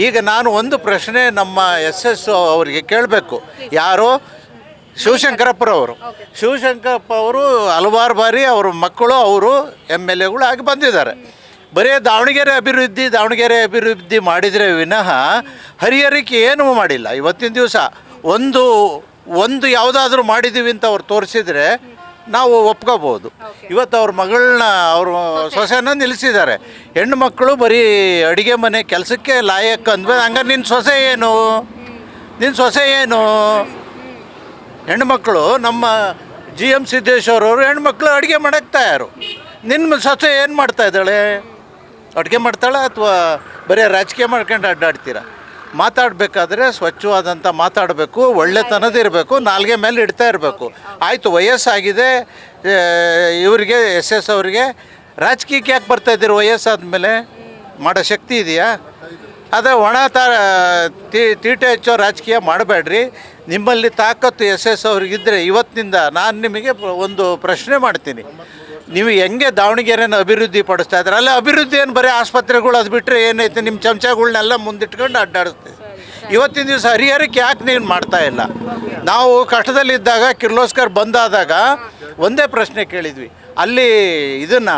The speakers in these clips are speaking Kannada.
ಈಗ ನಾನು ಒಂದು ಪ್ರಶ್ನೆ ನಮ್ಮ SS ಅವರಿಗೆ ಕೇಳಬೇಕು. ಯಾರು? ಶಿವಶಂಕರಪ್ಪರವರು. ಶಿವಶಂಕರಪ್ಪ ಅವರು ಹಲವಾರು ಬಾರಿ ಅವ್ರ ಮಕ್ಕಳು ಅವರು MLAಗಳು ಆಗಿ ಬಂದಿದ್ದಾರೆ. ಬರೀ ದಾವಣಗೆರೆ ಅಭಿವೃದ್ಧಿ ಮಾಡಿದರೆ ವಿನಃ ಹರಿಹರಕ್ಕೆ ಏನೂ ಮಾಡಿಲ್ಲ. ಇವತ್ತಿನ ದಿವಸ ಒಂದು ಯಾವುದಾದ್ರೂ ಮಾಡಿದ್ದೀವಿ ಅಂತ ಅವ್ರು ತೋರಿಸಿದರೆ ನಾವು ಒಪ್ಕೋಬೋದು. ಇವತ್ತು ಅವ್ರ ಮಗಳನ್ನ ಅವ್ರ ಸೊಸೆನ ನಿಲ್ಲಿಸಿದ್ದಾರೆ. ಹೆಣ್ಣು ಮಕ್ಕಳು ಬರೀ ಅಡುಗೆ ಮನೆ ಕೆಲಸಕ್ಕೆ ಲಾಯಕ್ ಅಂದ್ಮೇಲೆ ಹಂಗಾರೆ ನಿನ್ನ ಸೊಸೆ ಏನು ಹೆಣ್ಣುಮಕ್ಕಳು ನಮ್ಮ GM ಸಿದ್ದೇಶ್ವರವರು ಹೆಣ್ಮಕ್ಳು ಅಡುಗೆ ಮಾಡೋಕ್ಕೆ ತಯಾರು. ನಿನ್ನ ಸೊಸೆ ಏನು ಮಾಡ್ತಾಯಿದ್ದಾಳೆ? ಅಡುಗೆ ಮಾಡ್ತಾಳೆ ಅಥವಾ ಬರೀ ರಾಜಕೀಯ ಮಾಡ್ಕೊಂಡು ಅಡ್ಡಾಡ್ತೀರ? ಮಾತಾಡಬೇಕಾದ್ರೆ ಸ್ವಚ್ಛವಾದಂಥ ಮಾತಾಡಬೇಕು, ಒಳ್ಳೆತನದಿರಬೇಕು, ನಾಲ್ಗೆ ಮೇಲೆ ಇಡ್ತಾ ಇರಬೇಕು. ಆಯಿತು, ವಯಸ್ಸಾಗಿದೆ ಇವರಿಗೆ SS ಅವರಿಗೆ. ರಾಜಕೀಯಕ್ಕೆ ಯಾಕೆ ಬರ್ತಾಯಿದ್ದೀರಿ? ವಯಸ್ಸಾದ ಮೇಲೆ ಮಾಡೋ ಶಕ್ತಿ ಇದೆಯಾ? ಅದೇ ತೀಟೆ ಹಚ್ಚೋ ರಾಜಕೀಯ ಮಾಡಬೇಡ್ರಿ. ನಿಮ್ಮಲ್ಲಿ ತಾಕತ್ತು SS ಅವ್ರಿಗಿದ್ದರೆ ಇವತ್ತಿನಿಂದ ನಾನು ನಿಮಗೆ ಒಂದು ಪ್ರಶ್ನೆ ಮಾಡ್ತೀನಿ. ನೀವು ಹೆಂಗೆ ದಾವಣಗೆರೆನ ಅಭಿವೃದ್ಧಿ ಪಡಿಸ್ತಾ ಇದ್ದಾರೆ? ಅಲ್ಲ, ಅಭಿವೃದ್ಧಿ ಏನು ಬರೀ ಆಸ್ಪತ್ರೆಗಳು ಅದು ಬಿಟ್ಟರೆ ಏನೈತೆ? ನಿಮ್ಮ ಚಮಚಗಳನ್ನೆಲ್ಲ ಮುಂದಿಟ್ಕೊಂಡು ಅಡ್ಡಾಡಿಸ್ತೀವಿ. ಇವತ್ತಿನ ದಿವಸ ಹರಿಹರಕ್ಕೆ ಯಾಕೆ ನೀವು ಮಾಡ್ತಾ ಇಲ್ಲ? ನಾವು ಕಷ್ಟದಲ್ಲಿದ್ದಾಗ ಕಿರ್ಲೋಸ್ಕರ್ ಬಂದಾದಾಗ ಒಂದೇ ಪ್ರಶ್ನೆ ಕೇಳಿದ್ವಿ. ಅಲ್ಲಿ ಇದನ್ನು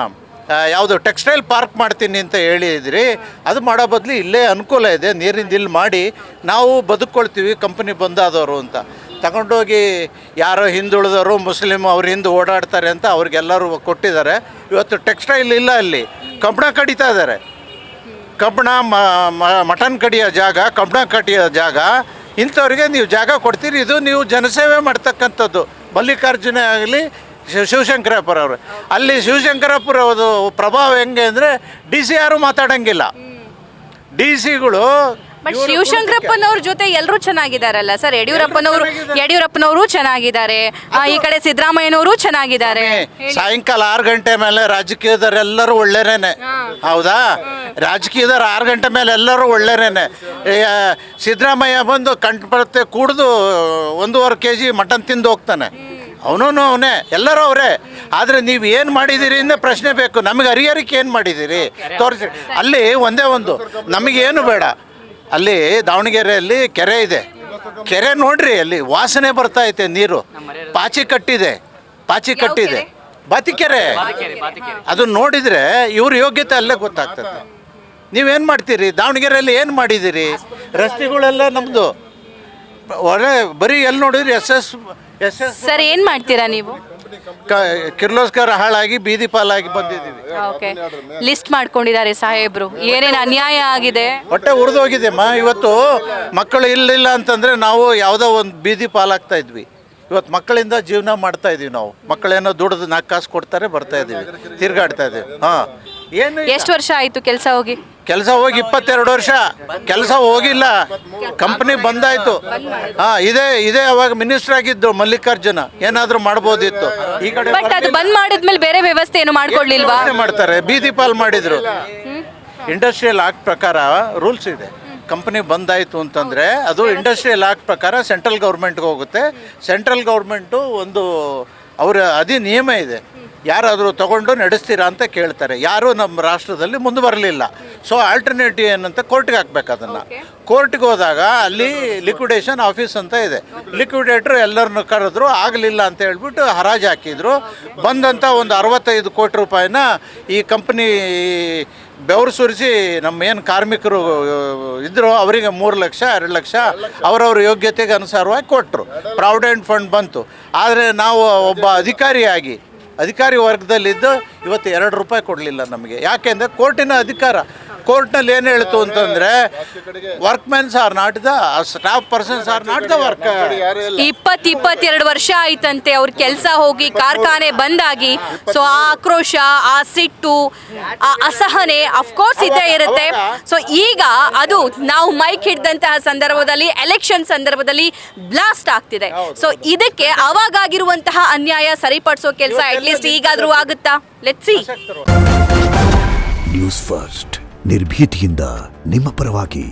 ಯಾವುದು ಟೆಕ್ಸ್ಟೈಲ್ ಪಾರ್ಕ್ ಮಾಡ್ತೀನಿ ಅಂತ ಹೇಳಿದ್ರಿ. ಅದು ಮಾಡೋ ಬದಲು ಇಲ್ಲೇ ಅನುಕೂಲ ಇದೆ, ನೀರಿಂದ ಇಲ್ಲಿ ಮಾಡಿ ನಾವು ಬದುಕೊಳ್ತೀವಿ ಕಂಪನಿ ಬಂದಾದವರು ಅಂತ ತಗೊಂಡೋಗಿ ಯಾರೋ ಹಿಂದುಳಿದವರು ಮುಸ್ಲಿಮ್ ಅವ್ರ ಹಿಂದೆ ಓಡಾಡ್ತಾರೆ ಅಂತ ಅವ್ರಿಗೆಲ್ಲರೂ ಕೊಟ್ಟಿದ್ದಾರೆ. ಇವತ್ತು ಟೆಕ್ಸ್ಟೈಲ್ ಇಲ್ಲ, ಅಲ್ಲಿ ಕಬ್ಬಣ ಕಡಿತಾ ಇದ್ದಾರೆ. ಮಟನ್ ಕಡಿಯೋ ಜಾಗ, ಕಬ್ಬಣ ಕಡಿಯೋ ಜಾಗ, ಇಂಥವ್ರಿಗೆ ನೀವು ಜಾಗ ಕೊಡ್ತೀರಿ. ಇದು ನೀವು ಜನಸೇವೆ ಮಾಡ್ತಕ್ಕಂಥದ್ದು. ಮಲ್ಲಿಕಾರ್ಜುನ ಆಗಲಿ ಶಿವಶಂಕರಪ್ಪರವರು. ಅಲ್ಲಿ ಶಿವಶಂಕರಪ್ಪರವ್ರದು ಪ್ರಭಾವ ಹೆಂಗೆ ಅಂದರೆ DC ಯಾರು ಮಾತಾಡೋಂಗಿಲ್ಲ. DCಗಳು ಬಟ್ ಶಿವಶಂಕರಪ್ಪನವ್ರ ಜೊತೆ ಎಲ್ಲರೂ ಚೆನ್ನಾಗಿದ್ದಾರಲ್ಲ ಸರ್. ಯಡಿಯೂರಪ್ಪನವರು ಚೆನ್ನಾಗಿದ್ದಾರೆ, ಈ ಕಡೆ ಸಿದ್ದರಾಮಯ್ಯನವರು ಚೆನ್ನಾಗಿದ್ದಾರೆ. ಸಾಯಂಕಾಲ 6 ಗಂಟೆ ಮೇಲೆ ರಾಜಕೀಯದವರೆಲ್ಲರೂ ಒಳ್ಳೆರೇನೆ. ಹೌದಾ? ರಾಜಕೀಯದವ್ರು 6 ಗಂಟೆ ಮೇಲೆ ಎಲ್ಲರೂ ಒಳ್ಳೆರೇನೆ. ಸಿದ್ದರಾಮಯ್ಯ ಬಂದು ಕಂಠಪತ್ತೆ ಕುಡಿದು 1.5 kg ಮಟನ್ ತಿಂದು ಹೋಗ್ತಾನೆ. ಅವನೇ ಎಲ್ಲರೂ ಅವರೇ. ಆದರೆ ನೀವು ಏನು ಮಾಡಿದ್ದೀರಿ ಅಂತ ಪ್ರಶ್ನೆ ಬೇಕು. ನಮಗೆ ಹರಿಹರಕ್ಕೆ ಏನು ಮಾಡಿದ್ದೀರಿ ತೋರಿಸಿ. ಅಲ್ಲಿ ಒಂದೇ ಒಂದು ನಮಗೇನು ಬೇಡ. ಅಲ್ಲಿ ದಾವಣಗೆರೆಯಲ್ಲಿ ಕೆರೆ ಇದೆ. ಕೆರೆ ನೋಡ್ರಿ, ಅಲ್ಲಿ ವಾಸನೆ ಬರ್ತಾ ಐತೆ ನೀರು. ಪಾಚಿ ಕಟ್ಟಿದೆ ಬಾತಿಕೆರೆ. ಅದನ್ನ ನೋಡಿದರೆ ಇವ್ರ ಯೋಗ್ಯತೆ ಅಲ್ಲೇ ಗೊತ್ತಾಗ್ತದೆ. ನೀವೇನು ಮಾಡ್ತೀರಿ? ದಾವಣಗೆರೆಯಲ್ಲಿ ಏನು ಮಾಡಿದ್ದೀರಿ? ರಸ್ತೆಗಳೆಲ್ಲ ನಮ್ಮದು ಬರೀ ಎಲ್ಲಿ ನೋಡಿದ್ರಿ SS ಸರ್ ಏನು ಮಾಡ್ತೀರಾ ನೀವು? ಕಿರ್ಲೋಸ್ಕರ ಹಾಳಾಗಿ ಬೀದಿ ಪಾಲಾಗಿ ಬಂದಿದ್ದೀವಿ. ಓಕೆ, ಲಿಸ್ಟ್ ಮಾಡ್ಕೊಂಡಿದ್ದಾರೆ ಸಾಹೇಬ್ರು. ಏನೇನು ಅನ್ಯಾಯ ಆಗಿದೆ? ಹೊಟ್ಟೆ ಉರಿದೋಗಿದೆಮ್ಮ. ಇವತ್ತು ಮಕ್ಕಳು ಇಲ್ಲ ಅಂತಂದರೆ ನಾವು ಯಾವುದೋ ಒಂದು ಬೀದಿ ಪಾಲಾಗ್ತಾ ಇದ್ವಿ. ಇವತ್ತು ಮಕ್ಕಳಿಂದ ಜೀವನ ಮಾಡ್ತಾ ಇದ್ದೀವಿ ನಾವು. ಮಕ್ಕಳೇನೋ ದುಡ್ದು 4 ಕಾಸು ಕೊಡ್ತಾರೆ, ಬರ್ತಾ ಇದ್ದೀವಿ, ತಿರ್ಗಾಡ್ತಾ ಇದ್ದೀವಿ. ಏನು ಎಷ್ಟು ವರ್ಷ ಆಯಿತು ಕೆಲಸ ಹೋಗಿ? 22 ವರ್ಷ ಕೆಲಸ ಹೋಗಿಲ್ಲ. ಕಂಪ್ನಿ ಬಂದಾಯ್ತು. ಇದೇ ಅವಾಗ ಮಿನಿಸ್ಟರ್ ಆಗಿದ್ದು ಮಲ್ಲಿಕಾರ್ಜುನ. ಏನಾದರೂ ಮಾಡ್ಬೋದಿತ್ತು. ಈ ಕಡೆ ಬಟ್ ಅದು ಬಂದ್ ಮಾಡಿದ್ಮೇಲೆ ಬೇರೆ ವ್ಯವಸ್ಥೆ ಏನು ಮಾಡ್ಕೊಡ್ಲಿಲ್ವಾ? ಮಾಡ್ತಾರೆ, ಬೀದಿ ಪಾಲ್ ಮಾಡಿದ್ರು. ಇಂಡಸ್ಟ್ರಿಯಲ್ ಆಕ್ಟ್ ಪ್ರಕಾರ ರೂಲ್ಸ್ ಇದೆ. ಕಂಪ್ನಿ ಬಂದಾಯಿತು ಅಂತಂದರೆ ಅದು ಇಂಡಸ್ಟ್ರಿಯಲ್ ಆಕ್ಟ್ ಪ್ರಕಾರ ಸೆಂಟ್ರಲ್ ಗೌರ್ಮೆಂಟ್ಗೆ ಹೋಗುತ್ತೆ. ಸೆಂಟ್ರಲ್ ಗೌರ್ಮೆಂಟು ಒಂದು ಅವರ ನಿಯಮ ಇದೆ. ಯಾರಾದರೂ ತೊಗೊಂಡು ನಡೆಸ್ತೀರಾ ಅಂತ ಕೇಳ್ತಾರೆ. ಯಾರೂ ನಮ್ಮ ರಾಷ್ಟ್ರದಲ್ಲಿ ಮುಂದೆ ಬರಲಿಲ್ಲ. ಸೊ ಆಲ್ಟರ್ನೇಟಿವ್ ಏನಂತ ಕೋರ್ಟ್ಗೆ ಹಾಕ್ಬೇಕು. ಅದನ್ನು ಕೋರ್ಟ್ಗೆ ಹೋದಾಗ ಅಲ್ಲಿ ಲಿಕ್ವಿಡೇಷನ್ ಆಫೀಸ್ ಅಂತ ಇದೆ. ಲಿಕ್ವಿಡೇಟ್ರು ಎಲ್ಲರನ್ನು ಕರೆದ್ರು, ಆಗಲಿಲ್ಲ ಅಂತ ಹೇಳ್ಬಿಟ್ಟು ಹರಾಜು ಹಾಕಿದ್ರು. ಬಂದಂಥ ಒಂದು 65 ಕೋಟಿ ರೂಪಾಯಿನ ಈ ಕಂಪ್ನಿ ಬೆವರು ಸುರಿಸಿ ನಮ್ಮ ಏನು ಕಾರ್ಮಿಕರು ಇದ್ದರು ಅವರಿಗೆ 3 ಲಕ್ಷ 2 ಲಕ್ಷ ಅವರವ್ರ ಯೋಗ್ಯತೆಗೆ ಅನುಸಾರವಾಗಿ ಕೊಟ್ಟರು. ಪ್ರಾವಿಡೆಂಟ್ ಫಂಡ್ ಬಂತು. ಆದರೆ ನಾವು ಒಬ್ಬ ಅಧಿಕಾರಿ ವರ್ಗದಲ್ಲಿದ್ದು ಇವತ್ತು 2 ರೂಪಾಯಿ ಕೊಡಲಿಲ್ಲ ನಮಗೆ. ಯಾಕೆಂದರೆ ಕೋರ್ಟಿನ ಅಧಿಕಾರ. ಕೋರ್ಟ್ನಲ್ಲಿ ಏನು ಹೇಳ್ತು ಅಂತಂದರೆ workmens are not the staff persons are not the worker. 22 ವರ್ಷ ಆಯ್ತಂತೆ ಅವ್ರ ಕೆಲಸ ಹೋಗಿ, ಕಾರ್ಖಾನೆ ಬಂದಾಗಿ. ಸೊ ಆ ಆಕ್ರೋಶ, ಆ ಸಿಟ್ಟು, ಆ ಅಸಹನೆ ಅಫ್ಕೋರ್ಸ್ ಇದ್ದೇ ಇರುತ್ತೆ. ಸೊ ಈಗ ಅದು ನಾವು ಮೈಕ್ ಹಿಡಿದಂತಹ ಸಂದರ್ಭದಲ್ಲಿ, ಎಲೆಕ್ಷನ್ ಸಂದರ್ಭದಲ್ಲಿ ಬ್ಲಾಸ್ಟ್ ಆಗ್ತಿದೆ. ಸೊ ಇದಕ್ಕೆ ಅವಾಗಾಗಿರುವಂತಹ ಅನ್ಯಾಯ ಸರಿಪಡಿಸೋ ಕೆಲಸ ಅಟ್ಲೀಸ್ಟ್ ಈಗಾದ್ರೂ ಆಗುತ್ತಾ? Let's see. ನ್ಯೂಸ್ ಫಸ್ಟ್ ನಿರ್ಭೀತಿಯಿಂದ ನಿಮ್ಮ ಪರವಾಗಿ.